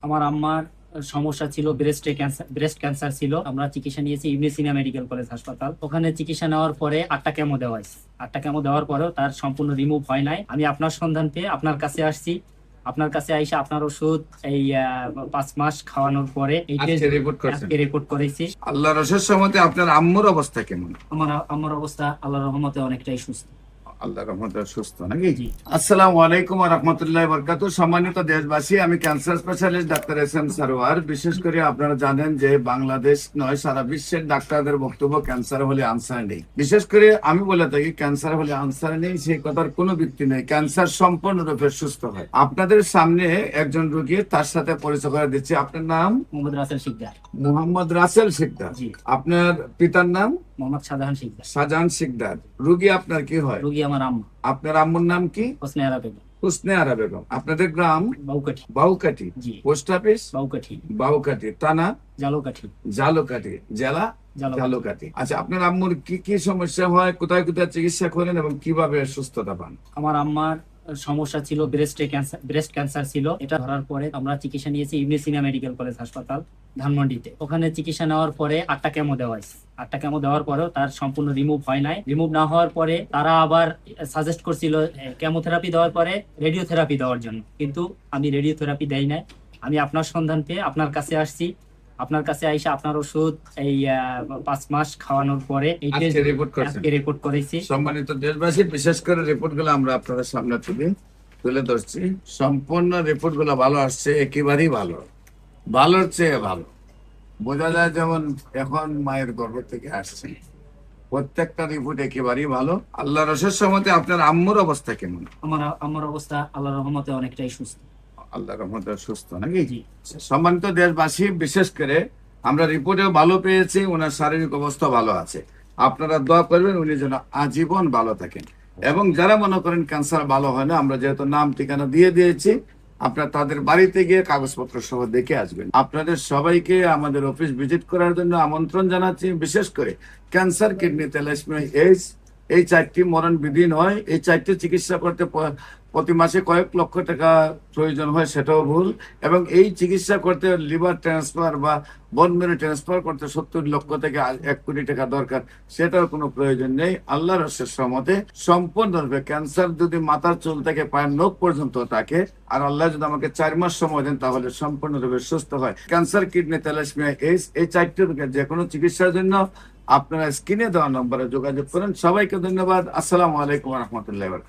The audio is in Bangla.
আমার আম্মার সমস্যা ছিল ব্রেস্ট ক্যান্সার ছিল। আমরা চিকিৎসা নিয়েছি ইবনে সিনা মেডিকেল কলেজ হাসপাতাল। ওখানে চিকিৎসা নেওয়ার পরে 8টা কেমো দেওয়া হয়েছে। 8টা কেমো দেওয়ার পরেও তার সম্পূর্ণ রিমুভ হয় নাই। আমি আপনার সন্ধান পেয়ে আপনার কাছে আসছি। আপনার কাছে আইসা আপনার ওষুধ এই 5 মাস খাওয়ানোর পরে এই রিপোর্ট করেছি। আল্লাহর অশেষ রহমতে আপনার আম্মুর অবস্থা কেমন? আমার অবস্থা আল্লাহর রহমতে অনেকটাই সুস্থ। আল্লাহর রহমতে সুস্থ নাকি? জি। আসসালামু আলাইকুম ওয়া রাহমাতুল্লাহি ওয়া বারাকাতুহু। সম্মানিত দেশবাসী, আমি cancer specialist doctor SM. Sarwar. বিশেষ করে আপনারা জানেন যে বাংলাদেশ নয়, সারা বিশ্বের ডাক্তারদের বক্তব্য ক্যান্সার হলে আনসার নেই। বিশেষ করে আমি বলে থাকি ক্যান্সার হলে আনসার নেই, সেই কথার কোনো ভিত্তি নেই। ক্যান্সার সম্পূর্ণরূপে সুস্থ হয়। আপনাদের সামনে একজন রোগী, তার সাথে পরিচয় করে দিচ্ছি। আপনার নাম? মোহাম্মদ রাসেল শিকদার। মোহাম্মদ রাসেল শিকদার। জি। আপনার পিতার নাম? মোহাম্মদ শাহজাহান শিকদার। শাহজাহান শিকদার। রোগী আপনার কি হয়? রোগী আমার আম্মা আপনার আম্মুর নাম কি? হোসনে আরা বেগম। হুসনে আরা বেগম। আপনাদের গ্রাম? বাউকাঠি। বাউকাঠি। জি। Post office? বাউকাঠি। বাউকাঠি। থানা? জালকাঠি। জালকাঠি। জেলা? জালকাঠি। আচ্ছা, আপনার আম্মুর কি কি সমস্যা হয়, কোথায় কোথায় চিকিৎসা করেন এবং কিভাবে সুস্থতা পান? আমার আম্মার সমস্যা ছিল ব্রেস্ট ক্যান্সার ছিল। এটা ধরার পরে আমরা চিকিৎসা নিয়েছি ইবনে সিনা মেডিকেল কলেজ হাসপাতাল ধানমন্ডিতে। ওখানে চিকিৎসা নেওয়ার পরে 8টা কেমো দেওয়া হয়েছে। 8টা কেমো দেওয়ার পরেও তার সম্পূর্ণ রিমুভ হয় নাই। রিমুভ না হওয়ার পরে তারা আবার সাজেস্ট করছিল কেমোথেরাপি দেওয়ার পরে রেডিওথেরাপি দেওয়ার জন্য, কিন্তু আমি রেডিওথেরাপি দেই নাই। আমি আপনার সন্ধান পেয়ে আপনার কাছে আসছি। আপনার কাছে আইসা আপনার ওষুধ এই 5 মাস খাওয়ানোর পরে এই রিপোর্ট করেছি। সম্মানিত দেশবাসী, বিশেষ করে রিপোর্ট গুলো আমরা আপনাদের সামনে তুলে ধরছি। সম্পূর্ণ রিপোর্ট গুলো ভালো আসছে, একেবারেই ভালো, ভালোর চেয়ে ভালো। বোঝা যায় যেমন এখন মায়ের গর্ভ থেকে আসছে। প্রত্যেকটা রিপোর্ট একেবারেই ভালো। আল্লাহর অশেষ রহমতে আপনার আম্মুর অবস্থা কেমন? আমার অবস্থা আল্লাহর রহমতে অনেকটাই সুস্থ। আল্লাহর রহমতে সুস্থ নাকি? জি। সম্মানিত দেশবাসী, বিশেষ করে আমরা রিপোর্টেও ভালো পেয়েছি, ওনার শারীরিক অবস্থা ভালো আছে। আপনারা দোয়া করবেন উনি যেন আজীবন ভালো থাকেন। এবং যারা মনে করেন ক্যান্সার ভালো হয় না, আমরা যেহেতু নাম ঠিকানা দিয়ে দিয়েছি, আপনারা তাদের বাড়িতে গিয়ে কাগজপত্র সহ দেখে আসবেন। আপনাদের সবাইকে আমাদের অফিস ভিজিট করার জন্য আমন্ত্রণ জানাচ্ছি। বিশেষ করে ক্যান্সার, কিডনি, থ্যালাসেমিয়া, এইডস, এই 4টি মরণ বিধি নয়। এই 4টি চিকিৎসা করতে প্রতি মাসে কয়েক লক্ষ টাকা প্রয়োজন হয়, সেটাও ভুল। এবং এই চিকিৎসা করতে লিভার ট্রান্সফার বা বোন মেরু ট্রান্সফার করতে 70 লক্ষ থেকে 1 কোটি টাকা দরকার, সেটাও কোনো প্রয়োজন নেই। আল্লাহর অশেষ রহমতে সম্পূর্ণরূপে ক্যান্সার যদি মাথার চুল থেকে পায়ের নখ পর্যন্ত থাকে, আর আল্লাহ যদি আমাকে 4 মাস সময় দেন, তাহলে সম্পূর্ণরূপে সুস্থ হয়। ক্যান্সার, কিডনি, থ্যালাসেমিয়া, এইডস, এই 4টি রোগের যে কোনো চিকিৎসার জন্য আপনারা স্ক্রিনে দেওয়া নম্বরে যোগাযোগ করেন। সবাইকে ধন্যবাদ। আসসালামু আলাইকুম ওয়া রাহমাতুল্লাহি ওয়া বারাকাতুহু।